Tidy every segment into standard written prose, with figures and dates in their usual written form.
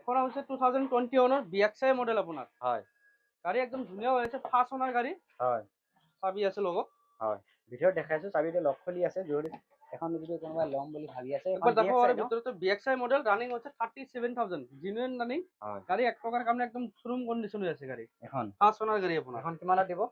এখন হৈছে 2021 BXI model আপোনাৰ। হয় গাড়ী একদম ধুনীয়া হৈ আছে, ফাৰ্ষ্ট ওনাৰ গাড়ী। হয় চাবি আছে লগত। হয় ভিডিঅ'ত দেখাইছো চাবিটো লক খুলি আছে যদি এখন যদি কোনোবাই ল'ম বুলি ভাবি আছে এখন একবার দেখো DXi আর ন ভিতরে তো BXI মডেল রানিং হচ্ছে 37,000 জিনুইন রানিং। হয় গাড়ী এক টকাৰ কাম একদম শোৰুম কন্ডিশন হৈ আছে গাড়ী। এখন ফাৰ্ষ্ট ওনাৰ গাড়ী আপোনাৰ। এখন কিমানত দিব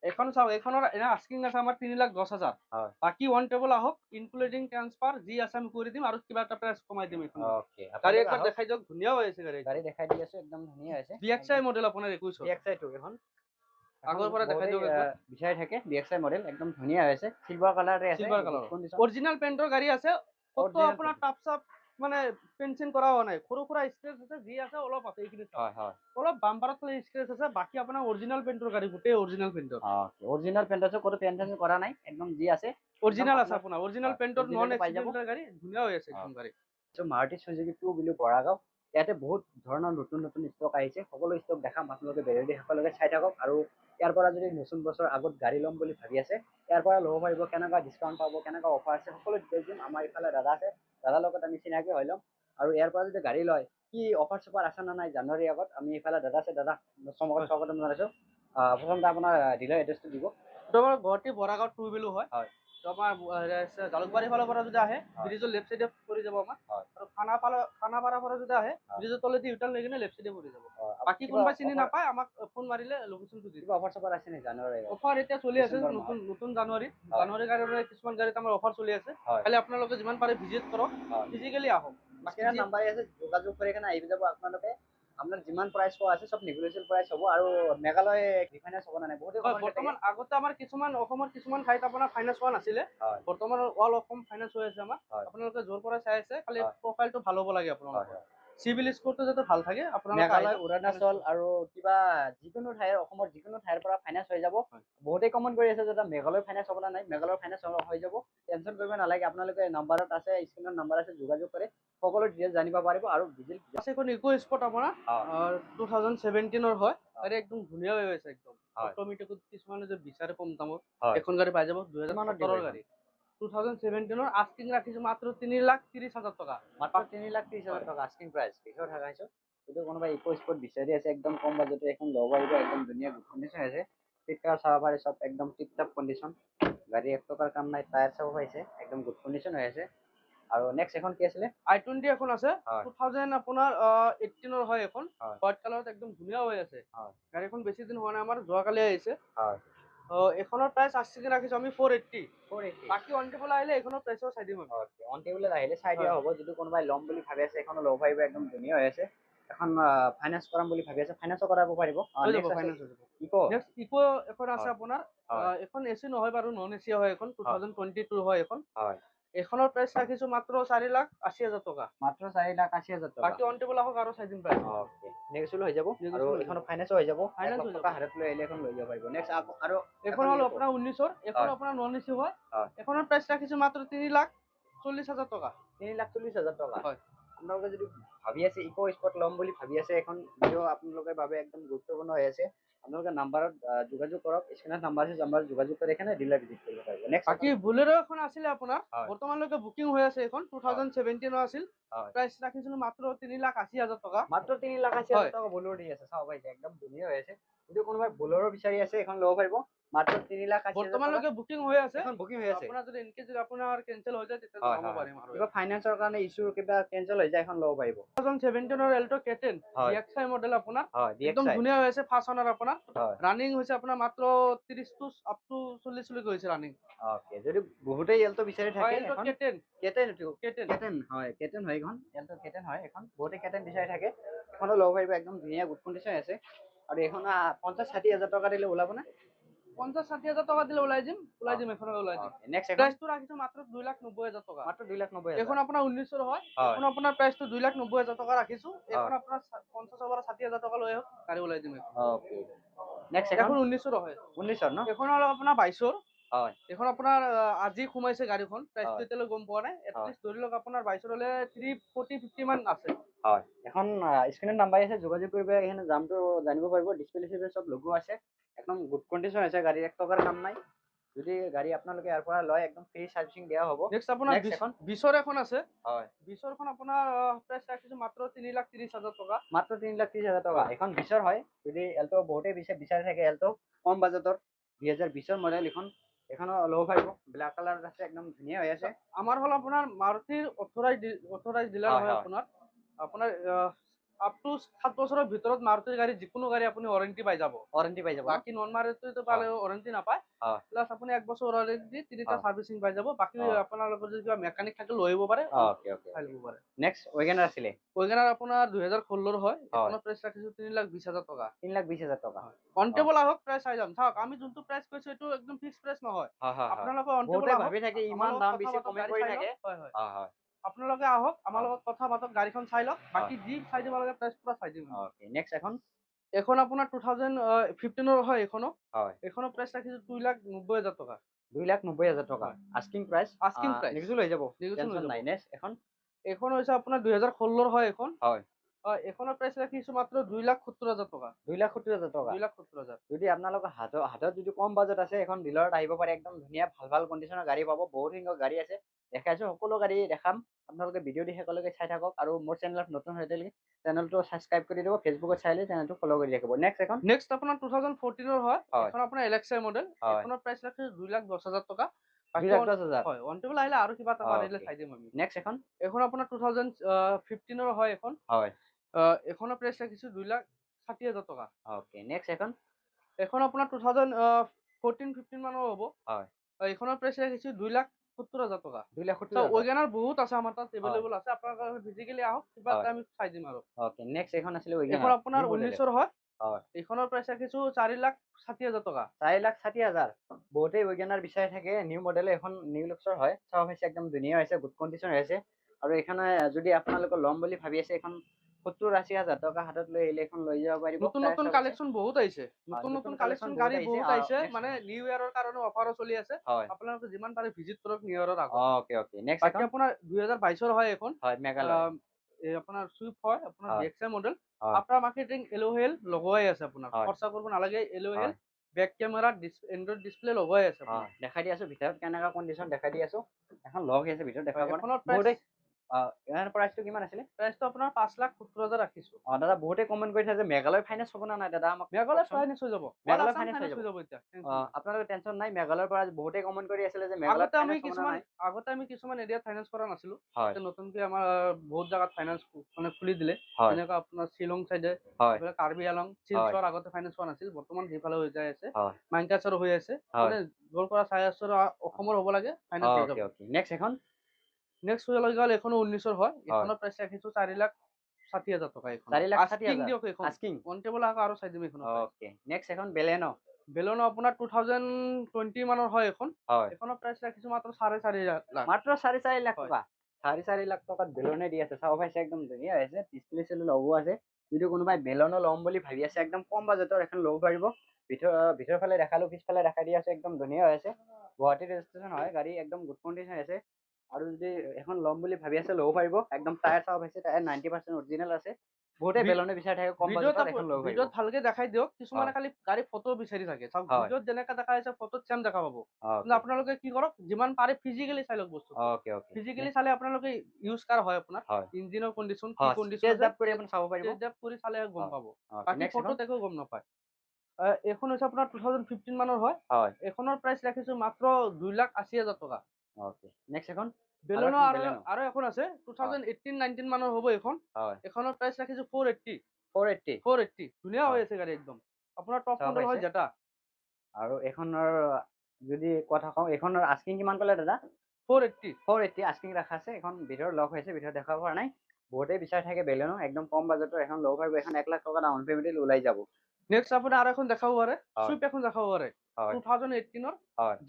এখন চাওক, এখনৰ এনে আস্কিং আছে আমাৰ 3,10,000। হয় বাকি ওয়ান টেবল আহক ইনক্লুডিং ট্ৰান্সফাৰ যি আছে আমি কৰি দিম আৰু কিবা এটা প্ৰাইস কমাই দিম এখন। ওকে গাড়ী আপোনালোক একবার আহক দেখাই দিয়ক, ধুনীয়া হৈ আছে গাড়ী। গাড়ী দেখাই দি আছো একদম ধুনীয়া হৈছে BXI মডেল আপোনাৰ 21। DXi টো এখন আগৰ পৰা দেখাই দিয়ক একবাৰ। বিচাৰি থাকে DXi মডেল একদম ধুনীয়া হৈছে সিলভাৰ কালাৰে আছে সিলভাৰ কালাৰ অৰিজিনাল পেইন্টৰ গাড়ী আছে। কত আপোনাৰ টাপ চাপ মানে পেন্সিং কৰা হোৱা নাই, সৰু সৰু স্ক্ৰেচ আছে, যি আছে অলপ আছে এইখিনি। হয় হয় অলপ বাম্পাৰত খালি স্ক্ৰেচ আছে, বাকি আপোনাৰ অৰিজিনাল পেইন্টৰ গাড়ী, গোটেই অৰিজিনাল পেইন্টৰ। অৰিজিনাল পেইন্ট আছে, কোনো পেইন্ট কৰা নাই, একদম যি আছে অৰিজিনাল আছে আপোনাৰ। অৰিজিনাল পেইন্টৰ নন পাই যাব এক্সিডেন্টেল গাড়ী, ধুনীয়া হৈ আছে একদম গাড়ী। মাৰুতি চুজুকি 2 বুলি বৰাগাঁও, ইয়াতে বহুত ধৰণৰ নতুন নতুন ষ্টক আহিছে। সকলো ষ্টক দেখাম, আপোনালোকে বেৰেদি সকলোকে চাই থাকক। আৰু ইয়াৰ পৰা যদি নতুন বছৰ আগত গাড়ী ল'ম বুলি ভাবি আছে, ইয়াৰ পৰা ল'ব পাৰিব। কেনেকুৱা ডিছকাউণ্ট পাব, কেনেকুৱা অফাৰ আছে, সকলো ডিটেইলছ দিম। আমাৰ ইফালে দাদা আছে, দাদাৰ লগত আমি চিনাকি হৈ ল'ম। আৰু ইয়াৰ পৰা যদি গাড়ী লয়, কি অফাৰ চফাৰ আছে নে নাই জানুৱাৰীৰ আগত, আমি ইফালে দাদা আছে, দাদা স্বাগতম জনাইছোঁ। প্ৰথমতে আপোনাৰ ডিলাৰ এড্ৰেছটো দিব। তোমাৰ গুৱাহাটী বৰাগাঁও 2 বিলু হয়। হয় তোমাৰ জালুকবাৰী ফালৰ পৰা যদি আহে ব্ৰিজৰ লেফ্ট চাইডে পৰি যাব আমাৰ। আৰু খানাপাৰা পৰা যদি আহে ব্ৰিজৰ তলেদি ইউটাৰ্ণ লৈ কিনে লেফ্ট চাইডে পৰি যাব। বাকি কোনোবা চিনি নাপায় আমাক ফোন মাৰিলে লোকেশনটো দি দিব। অফাৰ চফাৰ আছে নে জানুৱাৰীৰ আগত? অফাৰ এতিয়া চলি আছে, নতুন জানুৱাৰী কাৰণে কিছুমান গাড়ীত আমাৰ অফাৰ চলি আছে। খালি আপোনালোকে যিমান পাৰে ভিজিট কৰক, ফিজিকেলি আহক। বাকি নাম্বাৰ আছে, যোগাযোগ কৰি কেনে আহি যাব আপোনালোকে। আপোনাৰ যিমান প্ৰাইচ কোৱা আছে চব নেগোচিয়েবল প্ৰাইচ হ'ব। আৰু মেঘালয় ৰিফাইনেন্স হ'ব না নাই? বহুতে বৰ্তমান আগতে আমাৰ অসমৰ কিছুমান ঠাইত আপোনাৰ ফাইনেন্স হোৱা নাছিলে। বৰ্তমান অল অসম ফাইনেন্স হৈ আছে আমাৰ। আপোনালোকে য'ৰ পৰা চাই আছে, খালি প্ৰফাইলটো ভাল হ'ব লাগে আপোনালোকৰ। চিভিল স্কোৰটো যাতে ভাল থাকে। মেঘালয়, অৰুণাচল আৰু কিবা যিকোনো ঠাইৰ, অসমৰ যিকোনো ঠাইৰ পৰা ফাইনেন্স হৈ যাব। বহুতে কমেন্ট কৰি আছে যে মেঘালয় ফাইনেন্স হ'ব না নাই। মেঘালয় ফাইনেন্স হৈ যাব, টেনশ্যন কৰিব নালাগে। আপোনালোকে নাম্বাৰত আছে, স্ক্ৰীনৰ নাম্বাৰ আছে, যোগাযোগ কৰে সকলো ডিটেইলছ জানিব পাৰিব। আৰু এখন ইকো স্পট আপোনাৰ 2017 হয়। গাড়ী একদম ধুনীয়া হৈ আছে একদম। অট'মেটিকত কিছুমানে যে বিচাৰে কম দামত, এখন গাড়ী পাই যাব। 2017 গাড়ী 2017 আস্কিং ৰাখিছো মাত্ৰ 3,30,000 টকা। মাত্ৰ 3,30,000 টকা আস্কিং প্ৰাইচ। বিষয় থাকাইছো যদি কোনোবা ইকো স্পট বিচাৰি আছে, একদম কম বাজেটে এখন ল'ব পাৰিব। একদম ধুনীয়া কণ্ডিশ্যন আছে, চিট কাৰ চাব পাৰে, চব একদম টিপ টপ কণ্ডিশ্যন। গাড়ী এক টকাৰ কাম নাই, টায়াৰ চাব পাইছে, একদম গুড কণ্ডিশ্যন হৈ আছে। আৰু নেক্সট এখন কি আছিলে? i20 এখন আছে 2000 আপোনাৰ 18 হয়। এখন হোৱাইট কালাৰত একদম ধুনীয়া হৈ আছে। গাড়ীখন বেছি দিন হোৱা নাই, আমাৰ যোৱাকালি আহিছে। এখনৰ প্ৰাইচ আস্কিং ৰাখিছো আমি 480। বাকি অন টেবল আহিলে এখনৰ প্ৰাইচও চাই দিম আমি। অন টেবল আহিলে চাই দিয়া হ'ব। যদি কোনোবাই ল'ম বুলি ভাবি আছে, এখনো ল'ব পাৰিব, একদম ধুনীয়া হৈ আছে। এখন ফাইনেন্স কৰাম বুলি ভাবি আছে, ফাইনেন্সও কৰাব পাৰিব। ইকো এখন আছে আপোনাৰ। এখন এচি নহয় বাৰু, নন এচি হয়। এখন 2022 হয়। এখনৰ প্ৰাইচ ৰাখিছো মাত্ৰ 4,80,000 টকা। মাত্ৰ 4,80,000 টকা। বাকি অন টেবল আহক আৰু চাই দিম প্ৰাইচ। নেগোচিয়েবল হৈ যাব। আৰু এখন ফাইনেন্সও হৈ যাব। 1,00,000 টকা হাতত লৈ আহিলে এখন লৈ যাব পাৰিব। নেক্সট আৰু এখন হ'ল আপোনাৰ 19ৰ, এখন আপোনাৰ নন এচি হয়। এখনৰ প্ৰাইচ ৰাখিছো মাত্ৰ 3,40,000 টকা। 3,40,000 টকা। আপোনালোকে যদি ভাবি আছে ইকো স্পট ল'ম বুলি ভাবি আছে, এখন ভিডিঅ' আপোনালোকৰ বাবে একদম গুৰুত্বপূৰ্ণ হৈ আছে। আপোনালোকে নাম্বাৰত যোগাযোগ কৰক, স্ক্ৰীনত নাম্বাৰ আছে, নাম্বাৰত যোগাযোগ কৰি এখানে ডিলাৰ ভিজিট কৰিব পাৰিব। নেক্সট বাকি বুলেৰো এখন আছিলে আপোনাৰ, বৰ্তমানলৈকে বুকিং হৈ আছে। এখন 2017 আছিল। প্ৰাইচ ৰাখিছিলো মাত্ৰ 3,80,000 টকা। মাত্ৰ 3,80,000 টকা বুলেৰো দি আছে, চাব পাইছে, একদম ধুনীয়া হৈ আছে। যদি কোনোবাই বুলেৰো বিচাৰি আছে, এখন ল'ব পাৰিব মাত্ৰ 3,80,000 টকা। বৰ্তমানলৈকে বুকিং হৈ আছে। এখন বুকিং হৈ আছে। আপোনাৰ যদি ইনকেস যদি আপোনাৰ কেনসেল হৈ যায়, তেতিয়া ল'ব পাৰিম আৰু। কিবা ফাইনেন্সৰ কাৰণে ইস্যু কিবা কেনসেল হৈ যায়, এখন ল'ব পাৰিব। 2017 এল্টো K10 BXI মডেল আপোনাৰ একদম ধুনীয়া হৈ আছে। ফাৰ্ষ্ট ওনাৰ আপোনাৰ। ৰানিং হৈছে আপোনাৰ মাত্ৰ 30 টু আপ টু 40 লৈ গৈছে ৰানিং। ওকে, যদি বহুতেই এল্টো বিচাৰি থাকে, এখন K10 হয়, K10 হয় এখন। এল্টো K10 হয় এখন। বহুতে K10 বিচাৰি থাকে, এখনো ল'ব পাৰিব। একদম ধুনীয়া গুড কণ্ডিশ্যন আছে। আৰু এখন 50-60,000 টকা দিলে ওলাব না? 50-60,000 টকা দিলে ওলাই দিম এখন ওলাই দিম। নেক্সট প্ৰাইচটো ৰাখিছো মাত্ৰ 2,90,000 টকা। মাত্ৰ 2,90,000। এখন আপোনাৰ 19ৰ হয়। এখন আপোনাৰ প্ৰাইচটো 2,90,000 টকা ৰাখিছো। এখন আপোনাৰ 50,000 পৰা 60,000 টকা লৈ আহক, গাড়ী ওলাই দিম। ওকে, নেক্সট এখন 19ৰ হয়। 19ৰ ন? এখন হ'ল আপোনাৰ 22ৰ। হয়, এখন আপোনাৰ আজি সোমাইছে গাড়ীখন, প্ৰাইচটো এতিয়ালৈ গম পোৱা নাই। এটলিষ্ট ধৰি লওক আপোনাৰ 22ৰ হ'লে 340-50 মান আছে। হয়, এখন স্ক্ৰীনত নাম্বাৰ আছে, যোগাযোগ কৰিব। এখানে দামটো জানিব পাৰিব। ডিসপ্লে চিসপ্লে সব লগো আছে, একদম গুড কণ্ডিশ্যন আছে। গাড়ীৰ এক টকাৰ কাম নাই। যদি গাড়ী আপোনালোকে ইয়াৰ পৰা লয় একদম ফ্ৰী সাৰ্ভিসিং দিয়া হ'ব। নেক্সট আপোনাৰ Next এখন 20ৰ এখন আছে। হয় 20ৰখন আপোনাৰ প্ৰাইচ ৰাখিছো মাত্ৰ 3,30,000 টকা। মাত্ৰ 3,30,000 টকা। এখন 20ৰ হয়। যদি এল্টো বহুতে বিচাৰি থাকে এল্টো কম বাজেটৰ 2020ৰ মডেল এখনো ল'ব পাৰিব। ব্ল্যাক কালাৰত আছে একদম ধুনীয়া হৈ আছে। আমাৰ হ'ল আপোনাৰ মাৰুতিৰ অথৰাইজ ডিলাৰ হয় আপোনাৰ আপ টু 7 বছৰৰ ভিতৰত মাৰুতিৰ গাড়ী যিকোনো গাড়ী আপুনি ওয়াৰেন্টি পাই যাব। বাকি নন মাৰুতিটো পালে ওয়াৰেন্টি নাপায়। প্লাস আপুনি 1 বছৰ ওয়াৰেন্টি 3টা সাৰ্ভিসিং পাই যাব। বাকি আপোনালোকৰ যদি কিবা মেকানিক থাকে লৈ আহিব পাৰে। ওকে চাই ল'ব পাৰে। নেক্সট ওয়েগনাৰ আছিলে। ওয়েগনাৰ আপোনাৰ 2016ৰ হয়। এখনৰ প্ৰাইচ ৰাখিছো 3,20,000 টকা। 3,20,000 টকা। অন টেবল আহক প্ৰাইচ চাই যাম। চাওক আমি যোনটো প্ৰাইচ কৈছো এইটো একদম ফিক্স প্ৰাইচ নহয়। আপোনালোকে অন টেবল আহক। ভাবি থাকে ইমান দাম বেছি কমেন্ট কৰি থাকে। হয়। আপোনালোকে আহক আমাৰ লগত কথা পাতক গাড়ীখন চাই লওক। বাকি যি চাই দিব লাগে প্ৰাইচ পুৰা চাই দিম। ওকে নেক্সট এখন আপোনাৰ 2015ৰ হয় এখনো। এখনৰ প্ৰাইচ ৰাখিছো 2,90,000 টকা। 2,90,000 টকা আস্কিং প্ৰাইস নেক্সট লৈ যাব। টেনশন নাই। নেক্সট এখন হৈছে আপোনাৰ 2016ৰ হয় এখন। এখনৰ প্ৰাইচ ৰাখিছো মাত্ৰ 2,70,000 টকা। 2,70,000 টকা। 2,70,000। যদি আপোনালোকৰ হাতত যদি কম বাজেট আছে এখন ডিলাৰত আহিব পাৰে। একদম ধুনীয়া ভাল কণ্ডিচনৰ গাড়ী পাব। বহুত সংখ্যক গাড়ী আছে। দেখাইছো সকলো গাড়ী দেখাম। আপোনালোকে ভিডিও দি শেষলৈকে চাই থাকক আৰু মোৰ চেনেলত নতুন হৈ থাকিলে চেনেলটো সাবস্ক্ৰাইব কৰি দিব। ফেসবুকত চাইলে চেনেলটো ফলো কৰি ৰাখিব। নেক্সট আপোনাৰ 2014ৰ হয়। এখন আপোনাৰ LXI মডেল। এখনৰ প্ৰাইচ ৰাখিছো 2,10,000 টকা। 2,10,000। হয় অন টেবল আহিলে আৰু কিবা এটা পাৰিলে চাই দিম আমি। নেক্সট এখন আপোনাৰ 2015ৰ হয় এখন। এখনৰ প্ৰাইচ ৰাখিছো 2,60,000 টকা। ওকে নেক্সট এখন আপোনাৰ 2014-15 মানৰ হ'ব। এখনৰ প্ৰাইচ ৰাখিছো 2,70,000 টকা। 2,70,000। ওয়েগনাৰ বহুত আছে আমাৰ তাত এভেইলেবল আছে। আপোনালোকে ফিজিক্যালি আহক কিবা এটা আমি চাই দিম আৰু। ওকে নেক্সট এখন আছিলে ওয়েগনাৰ। এখন আপোনাৰ 19ৰ হয়। এখনৰ প্ৰাইচ ৰাখিছো 4,60,000 টকা। 4,60,000। বহুতে ওয়েগনাৰ বিচাৰি থাকে। নিউ মডেল এখন নিউ লুকছৰ হয়। চাও হৈছে একদম ধুনীয়া হৈছে। গুড কণ্ডিচন হৈছে আৰু এখানে যদি আপোনালোকে লম বুলি ভাবি আছে এখন 70,80,000 টকা হাতত লৈ আহিলে এখন লৈ যাব পাৰিব। নতুন কালেকশন বহুত আহিছে। নতুন কালেকশন গাড়ী বহুত আহিছে। মানে নিউ ইয়াৰৰ কাৰণে অফাৰো চলি আছে। আপোনালোকে যিমান পাৰে ভিজিট কৰক নিউ ইয়াৰৰ আগত। ওকে নেক্সট বাকি আপোনাৰ 2022ৰ হয় এখন। মেঘালয়। আপোনাৰ সুইফট হয় আপোনাৰ DXI মডেল। আফটাৰ মাৰ্কেটিং এল'হেল লগোৱাই আছে আপোনাৰ। খৰচা কৰিব নালাগে। এল'হেল বেক কেমেৰা এন্ড্ৰইড ডিসপ্লে লগোৱাই আছে আপোনাৰ। দেখাই দি আছো ভিতৰত কেনেকা কণ্ডিচন দেখাই দি আছো। এখন লগ আছে ভিতৰত দেখাব। এখনৰ প্ৰাইচ ইয়াৰ প্ৰাইসটো কিমান আছিলে? প্ৰাইসটো আপোনাৰ 5,70,000 ৰাখিছো। দাদা বহুতে কমেন্ট কৰি থাকে যে মেঘালয় ফাইনেন্স হ'ব না নাই দাদা আমাক মেঘালয় ফাইনেন্স হৈ যাব। মেঘালয় ফাইনেন্স হৈ যাব এতিয়া। আপোনালোকে টেনশন নাই। মেঘালয়ৰ পৰা বহুতে কমেন্ট কৰি আছিল যে মেঘালয় ফাইনেন্স হ'ব না নাই। আগতে আমি কিছুমান এৰিয়াত ফাইনেন্স কৰা নাছিলো। এতিয়া নতুনকৈ আমাৰ বহুত জাগাত ফাইনেন্স মানে খুলি দিলে। যেনেকা আপোনাৰ শ্বিলং সাইডে কাৰ্বি আলং শিলচৰ আগতে ফাইনেন্স হোৱা নাছিল। বৰ্তমান সেইফালে হৈ যায় আছে। মাইনকাছৰ হৈ আছে। মানে যৰ পৰা চাই আছো অসমৰ হ'ব লাগে ফাইনেন্স হৈ যাব। নেক্সট হৈ গ'ল এখন 19ৰ হয়। এখনৰ প্ৰাইচ ৰাখিছো 4,60,000 টকা। এখন 4,60,000 দিয়ক এখন। আস্কিং অন টেবল আৰু চাই দিম এখন। ওকে নেক্সট এখন বেলেনো আপোনাৰ 2020 মানৰ হয় এখন। এখনৰ প্ৰাইচ ৰাখিছো মাত্ৰ 4,5 লাখ। মাত্ৰ 4,5 লাখ টকা। 4,5 লাখ টকাত বেলনে দি আছে। চাও পাইছে একদম ধুনীয়া হৈছে। ডিসপ্লে চেলো লগোৱা আছে। যদি কোনোবাই বেলনো ল'ম বুলি ভাবি আছে একদম কম বাজেটৰ এখন ল'ব পাৰিব। ভিতৰ ফালে দেখালো পিছফালে দেখাই দি আছে একদম ধুনীয়া হৈছে। গুৱাহাটী ৰেজিষ্ট্ৰেশন হয় গাড়ী একদম গুড কণ্ডিচন আছে। আৰু যদি এখন ল'ম বুলি ভাবি আছে ল'ব পাৰিব। একদম টায়াৰ চাও পাইছে টায়াৰ 90% অৰিজিনাল আছে। বহুতে বেলনে বিচাৰি থাকে কম বাজেটত এখন ল'ব পাৰিব। ভিডিওত ভালকে দেখাই দিয়ক। কিছুমানে খালি গাড়ী ফটো বিচাৰি থাকে। চাওক ভিডিওত যেনেকা দেখাই আছে ফটোত সেম দেখা পাব। কিন্তু আপোনালোকে কি কৰক যিমান পাৰে ফিজিক্যালি চাই লওক বস্তু। ফিজিক্যালি চালে আপোনালোকে ইউজ কাৰ হয় আপোনাৰ ইঞ্জিনৰ কণ্ডিচন কি কণ্ডিচন টেষ্ট ড্ৰাইভ কৰি আপুনি চাব পাৰিব। টেষ্ট ড্ৰাইভ কৰি চালে গম পাব। বাকি ফটোত একো গম নাপায়। এখন হৈছে আপোনাৰ 2015 মানৰ হয়। এখনৰ প্ৰাইচ ৰাখিছো মাত্ৰ 2,80,000 টকা। ওকে নেক্সট এখন বেলেনো আৰু এখন আছে 2018-19 মানৰ হ'ব এখন। এখনৰ প্ৰাইচ ৰাখিছো 480 ধুনীয়া হৈ আছে গাড়ী একদম। আপোনাৰ টপ মডেল হয় যেটা। আৰু এখনৰ যদি কথা কওঁ এখনৰ আস্কিং কিমান ক'লে দাদা? 480 আস্কিং ৰাখা আছে। এখন ভিতৰত লক হৈছে। ভিতৰত দেখাব পৰা নাই। বহুতে বিচাৰি থাকে বেলেনো একদম কম বাজেটৰ এখন ল'ব পাৰিব। এখন 1 লাখ টকা ডাউন পেমেন্টত ওলাই যাব। নেক্সট আপোনাৰ আৰু এখন দেখাব পাৰে। সুইফট এখন দেখাব পাৰে। 2018ৰ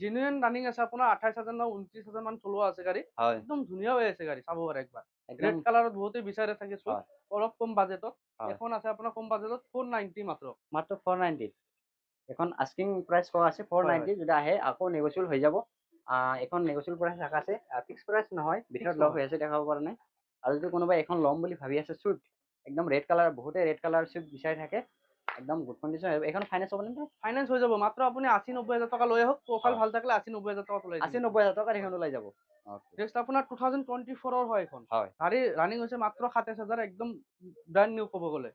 জেনুইন ৰানিং আছে আপোনাৰ 28,000 না 29,000 মান চলোৱা আছে গাড়ী। একদম ধুনীয়া হৈ আছে গাড়ী চাব পাৰে একবাৰ। ৰেড কালাৰত বহুতে বিচাৰি থাকে সুইফট অলপ কম বাজেটত। এখন আছে আপোনাৰ কম বাজেটত 490 মাত্ৰ 490। এখন আস্কিং প্ৰাইস কোৱা আছে 490 যদি আহে আকৌ নেগোশিয়েবল হৈ যাব। এখন নেগোশিয়েবল প্ৰাইস ৰাখা আছে। ফিক্স প্ৰাইস নহয়। ভিতৰত লক হৈ আছে দেখাব পৰা নাই। আৰু যদি কোনোবাই এখন ল'ম বুলি ভাবি আছে সুইফট একদম ৰেড কালাৰ বহুতে ৰেড কালাৰ সুইফট বিচাৰি থাকে একদম গুড কণ্ডিশ্যন এইখন ফাইনেন্স হ'ব নে ফাইনেন্স হৈ যাব মাত্ৰ আপুনি 80-90 হাজাৰ টকা লৈ আহক প্ৰফাইল হয়। ভাল থাকিলে 80-90 হাজাৰ টকা ওলাই 80-90 হাজাৰ টকাত এইখন ওলাই যাব নেক্সট আপোনাৰ 2024 হয় এখন হয় গাড়ী ৰানিং হৈছে মাত্ৰ 27,000 একদম ব্ৰ্যান্ড নিউ ক'ব গ'লে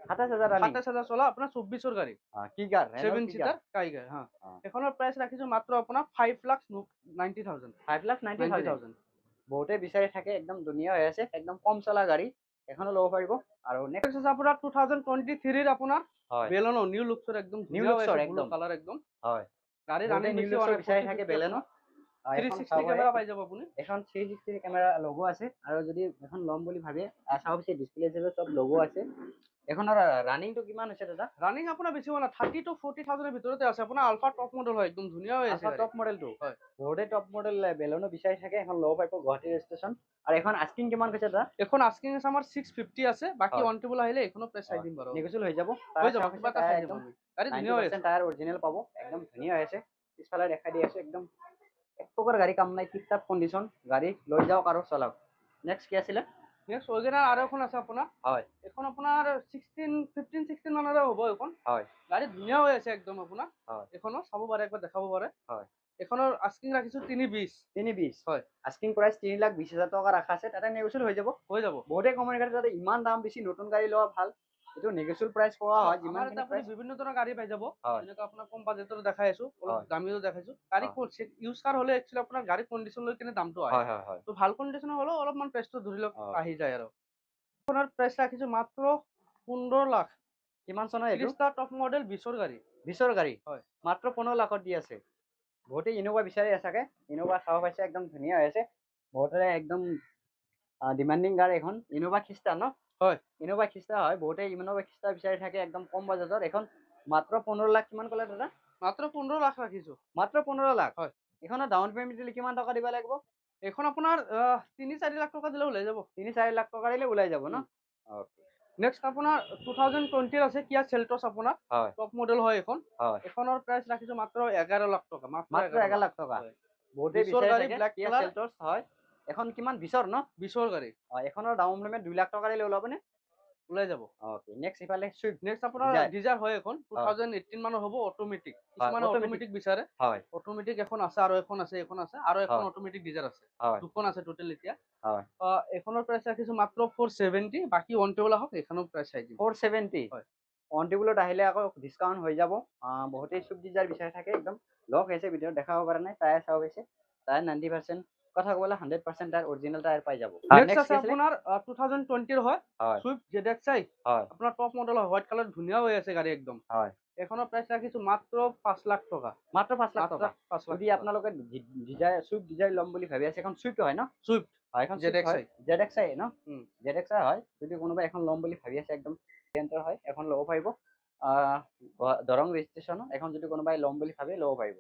27,000 ৰানিং 27,000 চলা আপোনাৰ 24 গাড়ী কি কাৰ 7 সিটাৰ কাইগাৰ হা এখনৰ প্ৰাইচ ৰাখিছো মাত্ৰ আপোনাৰ 5,90,000 5,90,000 বহুতে বিচাৰি থাকে একদম ধুনীয়া হৈ আছে একদম কম চলা গাড়ী এখনো ল'ব পাৰিব আৰু নেক্সট আছে আপোনাৰ 2023 ৰ আপোনাৰ বেলেনো নিউ লুকছৰ একদম নিউ ধুনীয়া লুকছৰ হৈছে একদম ব্লু কালাৰ একদম হয় গাড়ী বহুতে ৰানিং নিউ বেছি লুকছৰ বিচাৰি থাকে বেলেনো 360 কেমেৰা পাই যাব আপুনি এখন 360 কেমেৰা লগো আছে আৰু যদি এখন ল'ম বুলি ভাবে চাও পিছে ডিসপ্লে হিচাপে সব লগো আছে এখনৰ ৰানিংটো কিমান হৈছে দাদা ৰানিং আপোনাৰ বেছি হোৱা নাই 30 to 40,000 ৰ ভিতৰতে আছে আপোনাৰ আলফা টপ মডেল হয় একদম ধুনীয়া হৈ আছে টপ মডেলটো হয় বহুতে টপ মডেল বেলেনো বিচাৰি থাকে এখন ল'ব পাৰিব গুৱাহাটী ৰেজিষ্ট্ৰেচন আৰু এখন আস্কিং কিমান কৈছে দাদা এখন আস্কিং আছে আমাৰ 650 আছে বাকি হয়। অন টেবল আহিলে এখনো প্ৰেছ চাই দিম বাৰু নেগোচিয়েবল হৈ যাব কিবা এটা চাই দিম আমি গাড়ী ধুনীয়া হৈ আছে 90% টায়াৰ অৰিজিনেল পাব একদম ধুনীয়া হৈ আছে পিছফালে দেখাই দি আছে একদম এক টকাৰ গাড়ী কাম নাই টিপ টাপ কণ্ডিশ্যন গাড়ী লৈ যাওক আৰু চলাওক নেক্সট কি আছিলে নেক্সট ওজেনাৰ আৰু এখন আছে আপোনাৰ হয় এখন আপোনাৰ 15-16 মানৰে হ'ব এখন হয় গাড়ী ধুনীয়া হৈ আছে একদম আপোনাৰ হয় এখনো চাব পাৰে একবাৰ দেখাব পাৰে হয় এখনৰ আস্কিং ৰাখিছো 320 হয় আস্কিং প্ৰাইচ 3,20,000 টকা ৰাখা আছে তাতে নেগোচিয়েবল হৈ যাব বহুতে কমিউনিকেট তাতে ইমান দাম বেছি নতুন গাড়ী লোৱা ভাল এইটো নেগোচিয়েবল প্ৰাইচ কোৱা হয় যিমান আমাৰ আপুনি বিভিন্ন ধৰণৰ গাড়ী পাই যাব হয়। যেনেকৈ আপোনাক কম বাজেটৰ দেখাই আছো অলপ হয়। দামীও দেখাইছো গাড়ী ইউজ কাৰ হলে একচুয়ালি আপোনাৰ গাড়ী কণ্ডিশ্যন লৈ কিনে দামটো আহে হয় তো ভাল কণ্ডিশ্যনৰ হলেও অলপমান প্ৰাইচটো ধৰি লওক আহি যায় আৰু আপোনাৰ প্ৰাইচ ৰাখিছো মাত্ৰ 15 লাখ কিমান চনৰ এইটো 30টা টপ মডেল 20ৰ গাড়ী 20ৰ গাড়ী হয় মাত্ৰ 15 লাখত দি আছে বহুতে ইনোভা বিচাৰি আছাকে ইনোভা চাব পাইছে একদম ধুনীয়া হৈ আছে বহুতে একদম ডিমান্ডিং গাড়ী এখন ইনোভা খ্ৰীষ্টা ন হয় ইনোভা খ্ৰীষ্টা হয় বহুতে ইনোভা খ্ৰীষ্টা বিচাৰি থাকে একদম কম বাজেটত এখন মাত্ৰ 15 লাখ কিমান ক'লে দাদা মাত্ৰ 15 লাখ ৰাখিছো মাত্ৰ 15 লাখ হয় এখনৰ ডাউন পেমেণ্ট দিলে কিমান টকা দিব লাগিব এখন আপোনাৰ 3-4 লাখ টকা দিলে ওলাই যাব 3-4 লাখ টকা দিলে ওলাই যাব ন ওকে নেক্সট আপোনাৰ 2020 আছে কিয়া চেল্টছ আপোনাৰ হয় টপ মডেল হয় এখন হয় এখনৰ প্ৰাইচ ৰাখিছো মাত্ৰ 11 লাখ টকা মাত্ৰ 11 লাখ টকা বহুতে বিচাৰি গাড়ী থাকে ব্ল্যাক কিয়া কালাৰ চেল্টছ হয় এখন কিমান 20ৰ ন 20ৰ গাড়ী এখনৰ ডাউন পেমেণ্ট 2 লাখ টকা দিলে ওলাবনে ওলাই যাব ওকে নেক্সট ইফালে সুইফট নেক্সট আপোনাৰ ডিজাৰ হয় এখন 2018 মানৰ হ'ব অটোমেটিক কিছুমানে অটোমেটিক বিচাৰে হয় অটোমেটিক এখন আছে আৰু এখন আছে আৰু এখন অটোমেটিক ডিজাৰ আছে দুখন আছে টোটাল এতিয়া হয় এখনৰ প্ৰাইচ ৰাখিছো মাত্ৰ 470 বাকি অন টেবল আহক এখনৰ প্ৰাইচ চাই দিম 470 হয় অন টেবুলত আহিলে আকৌ ডিসকাউন্ট হৈ যাব বহুতেই সুইফট ডিজাৰ বিচাৰি থাকে একদম লক হৈছে ভিডিঅ' দেখাব পৰা নাই টায়াৰ চাব পাইছে টায়াৰ 90% কথা ক'বলে 100% টায়াৰ অৰিজিনেল টায়াৰ পাই যাব নেক্সট আছে আপোনাৰ 2020 ৰ হয় সুইফট ZXi হয় আপোনাৰ টপ মডেল হয় হোৱাইট কালাৰ ধুনীয়া হৈ আছে গাড়ী একদম হয় এখনৰ প্ৰাইচ ৰাখিছো মাত্ৰ 5 লাখ টকা মাত্ৰ 5 লাখ টকা 5 লাখ যদি আপোনালোকে ডিজায়াৰ সুইফট ডিজায়াৰ ল'ম বুলি ভাবি আছে এখন সুইফট হয় ন সুইফট হয় এখন ZXi ZXi ন ZXi হয় যদি কোনোবা এখন ল'ম বুলি ভাবি আছে একদম টেন্টাৰ হয় এখন ল'ব পাৰিব দৰং ৰেজিষ্ট্ৰেচন এখন যদি কোনোবাই ল'ম বুলি ভাবে ল'ব পাৰিব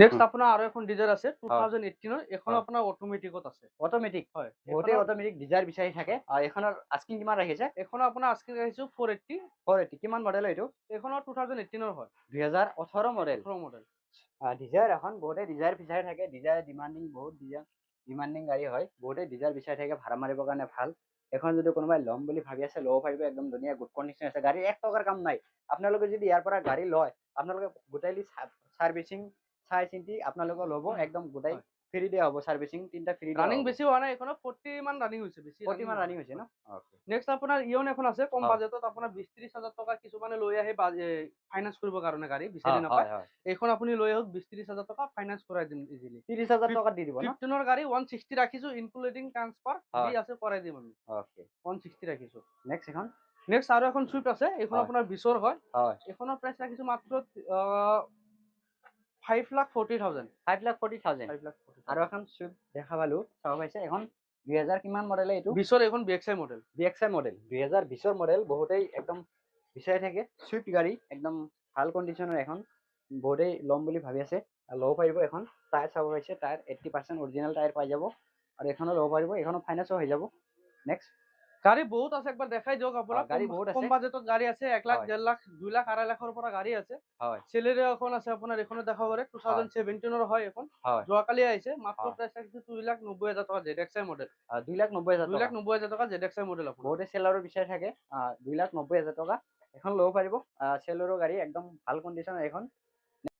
নেক্সট আপোনাৰ আৰু এখন ডিজাৰ আছে 2018 ৰ এখন আপোনাৰ অটোমেটিকত আছে অটোমেটিক হয় বহুতে অটোমেটিক ডিজাৰ বিচাৰি থাকে এখনৰ আস্কিং কিমান ৰাখিছে এখনৰ আপোনাৰ আস্কিং ৰাখিছো 480 কিমান মডেল এইটো এখনৰ 2018 ৰ হয় 2018 মডেল মডেল ডিজায়াৰ এখন বহুতে ডিজায়াৰ বিচাৰি থাকে ডিজায়াৰ ডিমান্ডিং বহুত ডিমান্ডিং গাড়ী হয় বহুতে ডিজায়াৰ বিচাৰি থাকে ভাড়া মাৰিবৰ কাৰণে ভাল এখন যদি কোনোবাই ল'ম বুলি ভাবি আছে ল'ব পাৰিব একদম ধুনীয়া গুড কণ্ডিশ্যন আছে গাড়ী 1 টকাৰ কাম নাই আপোনালোকে যদি ইয়াৰ পৰা গাড়ী লয় আপোনালোকে গোটাইলি সাৰ্ভিসিং চাই চিন্তি আপোনালোকে ল'ব একদম গোটাই ফ্ৰী দিয়া হ'ব সাৰ্ভিসিং 3টা ফ্ৰী ৰানিং বেছি হোৱা নাই এখনৰ 40 মান ৰানিং হৈছে বেছি 40 মান ৰানিং হৈছে ন ওকে নেক্সট আপোনাৰ ইয়ন এখন আছে কম বাজেটত আপোনাৰ 20-30 হাজাৰ টকা কিছুমানে লৈ আহে ফাইনান্স কৰিবৰ কাৰণে গাড়ী বিচাৰি নাপায় এইখন আপুনি লৈ আহক 20-30 হাজাৰ টকা ফাইনান্স কৰাই দিম ইজিলি 30,000 টকা দি দিব ন 15 ৰ গাড়ী 160 ৰাখিছো ইনক্লুডিং ট্ৰান্সফাৰ যি আছে কৰাই দিম আমি ওকে 160 ৰাখিছো নেক্সট এখন নেক্সট আৰু এখন সুইফট আছে এইখন আপোনাৰ 20ৰ হয় এইখনৰ প্ৰাইচ ৰাখিছো মাত্ৰ 5,40,000 আৰু এখন সুইফট দেখা পালো চাব পাইছে এখন 2000 কিমান মডেল এইটো 20ৰ এখন BXI মডেল 2020ৰ মডেল বহুতেই একদম বিচাৰি থাকে সুইফট গাড়ী একদম ভাল কণ্ডিশ্যনৰ এখন বহুতেই ল'ম বুলি ভাবি আছে ল'ব পাৰিব এখন টায়াৰ চাব পাইছে টায়াৰ 80% অৰিজিনেল টায়াৰ পাই যাব আৰু এখনো ল'ব পাৰিব এখনো ফাইনান্সো হৈ যাব নেক্সট গাড়ী বহুত আছে, একবাৰ দেখাই দিয়ক আপোনাক। গাড়ী বহুত আছে। কম বাজেটত গাড়ী আছে, 1 লাখ, হয়। 1.5 লাখ, 2 লাখ, 2.5 লাখৰ পৰা গাড়ী আছে। হয় চেলেৰিও এখন আছে আপোনাৰ, এইখনো দেখাব পাৰে। 2017 হয় এখন, হয় যোৱাকালি আহিছে। মাত্ৰ হয়। প্ৰাইচ থাকিছে 2,90,000 টকা, ZXI মডেল। 2,90,000 টকা। 2,90,000 টকা ZXI মডেল আপোনাৰ। বহুতে চেলাৰো বিচাৰি থাকে। 2,90,000 টকা এখন ল'ব পাৰিব। চেলাৰৰ গাড়ী একদম ভাল কণ্ডিশ্যনৰ এইখন।